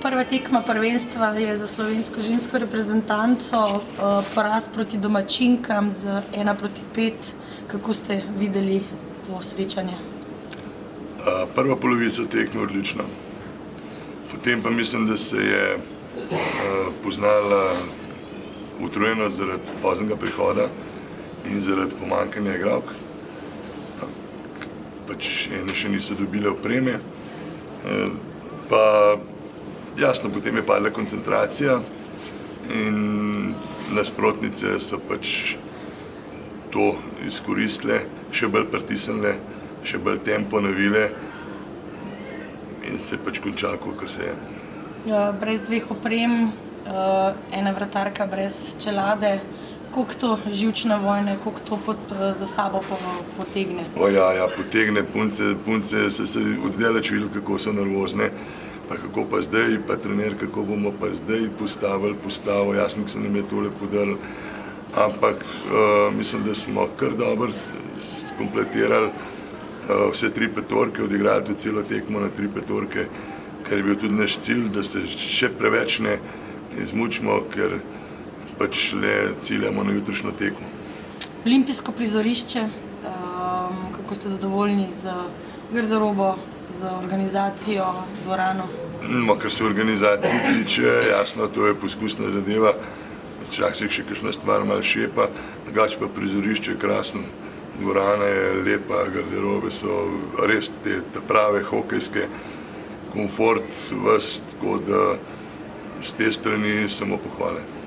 Prva tekma prvenstva je za slovensko žensko reprezentanco, poraz proti domačinkam z 1:5. Kako ste videli to srečanje? Prva polovica tekme odlična. Potem pa mislim, da se je poznala utrujenost zaradi poznega prihoda in zaradi pomanjkanja igralk. Pač ene še niso dobile opreme. Pa jasno, potem je padla koncentracija in nasprotnice so pač to izkoristile, še bolj pritisnile, še bolj tempo navile in se je pač končalo, kakor se je. Brez dveh oprem, ena vratarka brez čelade. Koliko to živčna vojna, koliko to za sabo potegne? Ja, potegne. Punce so se oddaleč videli, kako so nervozne, pa kako pa zdaj, pa trener, kako bomo pa zdaj postavili postavo. Jasno, ko se nam je tole podarilo, ampak mislim, da smo kar dobro skompletirali vse tri petorke, odigrali tudi celo tekmo na tri petorke, kar je bil tudi naš cilj, da se še preveč ne izmučimo, ker pač le ciljamo na jutrišnjo tekmo. Olimpijsko prizorišče, kako ste zadovoljni z garderobo, z organizacijo, dvorano? Kar se organizacije tiče, jasno, to je poskusna zadeva. Včasih še kakšna stvar malo šepa, drugače pa prizorišče je krasno. Dvorana je lepa, garderobe so res te prave hokejske, komfort ves, tako da s te strani samo pohvale.